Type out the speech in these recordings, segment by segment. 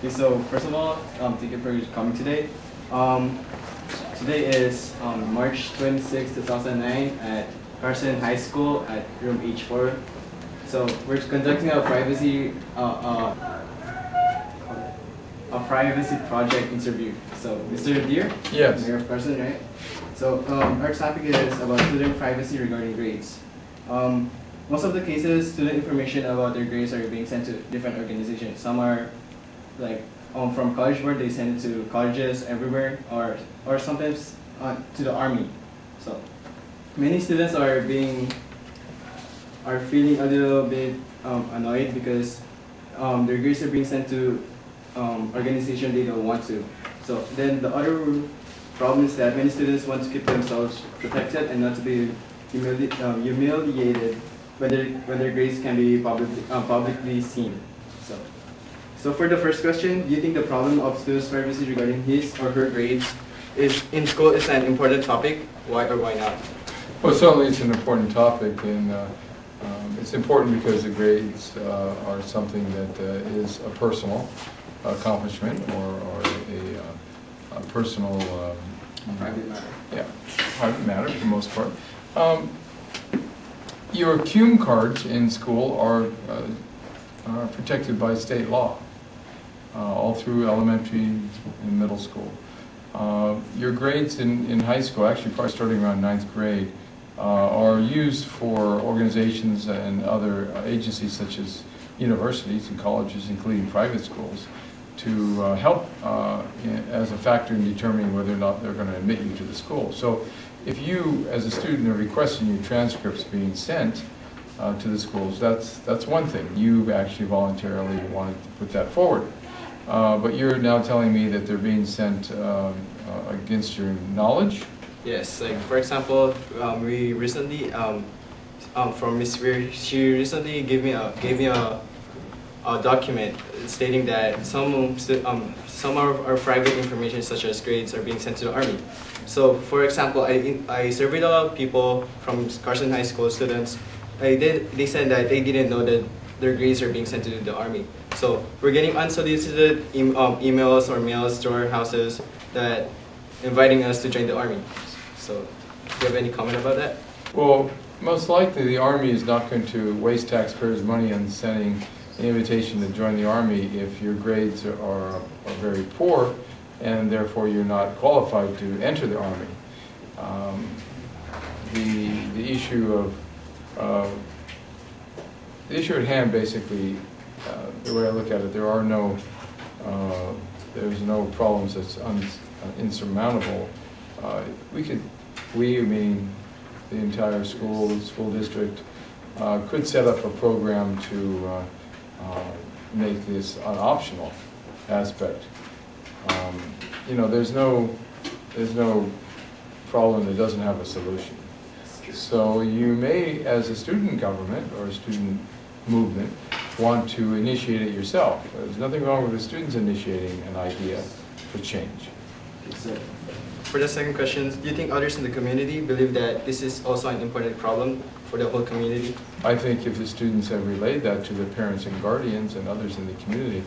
Okay, so first of all, thank you for coming today. Um, Today is March 26, 2009 at Carson High School at room H4. So we're conducting a privacy project interview. So Mr. Deer, Yes. Mayor of Carson, right? So our topic is about student privacy regarding grades. Most of the cases, student information about their grades are being sent to different organizations. Some are like from College Board, they send it to colleges everywhere, or sometimes to the Army. So many students are feeling a little bit annoyed because their grades are being sent to organization they don't want to. So then the other problem is that many students want to keep themselves protected and not to be humiliated when their grades can be publicly seen. So for the first question, do you think the problem of students' privacy regarding his or her grades in school is an important topic? Why or why not? Well, certainly it's an important topic, and it's important because the grades are something that is a personal accomplishment or a personal Private matter. Yeah, private matter for the most part. Your CUME cards in school are protected by state law, all through elementary and middle school. Your grades in high school, actually probably starting around 9th grade, are used for organizations and other agencies such as universities and colleges, including private schools, to help as a factor in determining whether or not they're going to admit you to the school. So if you, as a student, are requesting your transcripts being sent to the schools, that's one thing. You actually voluntarily wanted to put that forward. But you're now telling me that they're being sent against your knowledge? Yes, like for example, we recently from Miss Weir, she recently gave me a document stating that some of our private information, such as grades, are being sent to the Army. So, for example, I surveyed a lot of people from Carson High School students. They said that they didn't know that their grades are being sent to the Army. So we're getting unsolicited emails or mails to our houses that inviting us to join the Army. So, do you have any comment about that? Well, most likely the Army is not going to waste taxpayers' money on sending an invitation to join the Army if your grades are very poor and therefore you're not qualified to enter the Army. The issue at hand, basically, the way I look at it, there's no problems that's insurmountable. We, meaning the entire school district, could set up a program to make this an optional aspect. There's no problem that doesn't have a solution. So you may, as a student government or a student movement, want to initiate it yourself. There's nothing wrong with the students initiating an idea for change. So, for the second question, do you think others in the community believe that this is also an important problem for the whole community? I think if the students have relayed that to their parents and guardians and others in the community,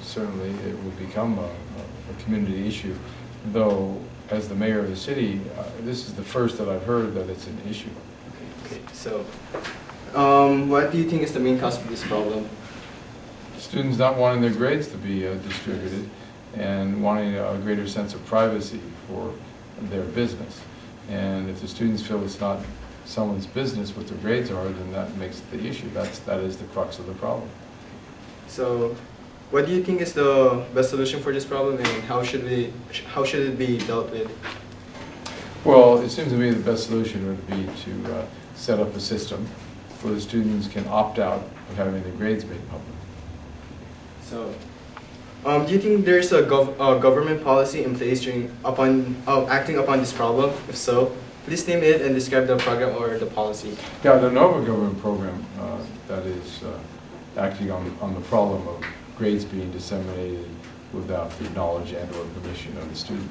certainly it will become a community issue. Though, as the mayor of the city, this is the first that I've heard that it's an issue. Okay. So, what do you think is the main cause of this problem? Students not wanting their grades to be distributed and wanting a greater sense of privacy for their business. And if the students feel it's not someone's business what their grades are, then that makes the issue. That is the crux of the problem. So, what do you think is the best solution for this problem, and how should it be dealt with? Well, it seems to me the best solution would be to set up a system where the students can opt out of having their grades made public. So, do you think there's a government policy in place acting upon this problem? If so, please name it and describe the program or the policy. Yeah, I don't know of a government program that is acting on the problem of grades being disseminated without the knowledge and or permission of the student.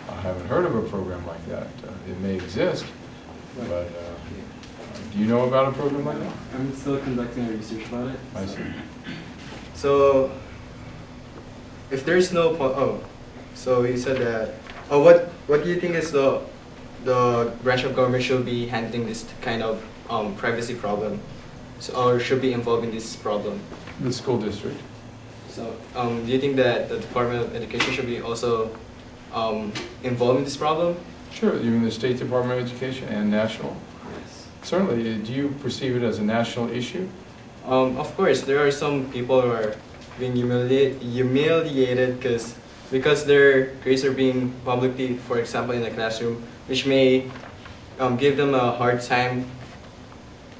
I haven't heard of a program like that. It may exist, but do you know about a program like that? I'm still conducting a research about it. I see. So, if there is no so you said that. What do you think is the branch of government should be handling this kind of privacy problem, so, or should be involved in this problem? The school district. So do you think that the Department of Education should be also involved in this problem? Sure. You mean the State Department of Education and national? Yes. Certainly. Do you perceive it as a national issue? Of course, there are some people who are being humiliated because their grades are being publicly, for example, in the classroom, which may give them a hard time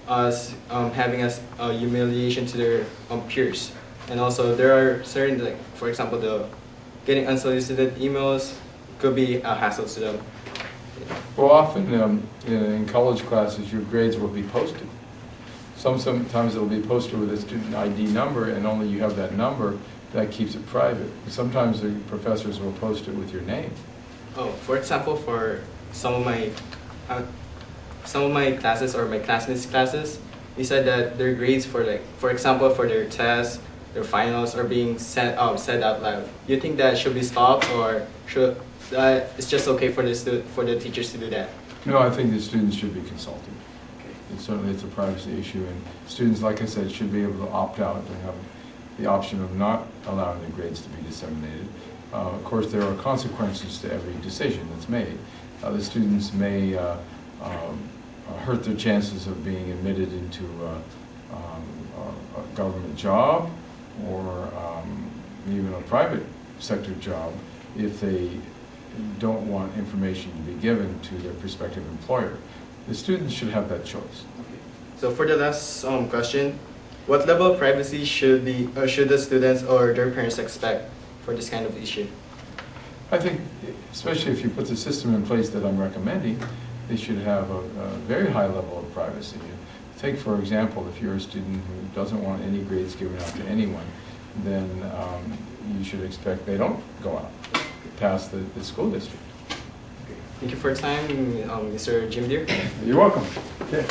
as having a humiliation to their peers. And also, there are certain, like for example, the getting unsolicited emails could be a hassle to them. Well, often in college classes, your grades will be posted. Sometimes they'll be posted with a student ID number, and only you have that number. That keeps it private. Sometimes the professors will post it with your name. Oh, for example, for some of my classes or my classmates' classes, they said that their grades for example, for their tests, their finals are being said out loud. Do you think that should be stopped, or should it's just okay for the teachers to do that? No, I think the students should be consulted. Certainly it's a privacy issue, and students, like I said, should be able to opt out and have the option of not allowing their grades to be disseminated. Of course, there are consequences to every decision that's made. The students may hurt their chances of being admitted into a government job or even a private sector job if they don't want information to be given to their prospective employer. The students should have that choice. Okay. So for the last question, what level of privacy should the students or their parents expect for this kind of issue? I think, especially if you put the system in place that I'm recommending, they should have a very high level of privacy. Take, for example, if you're a student who doesn't want any grades given out to anyone, then you should expect they don't go out past the school district. Thank you for your time, Mr. Jim Deere. You're welcome. Okay.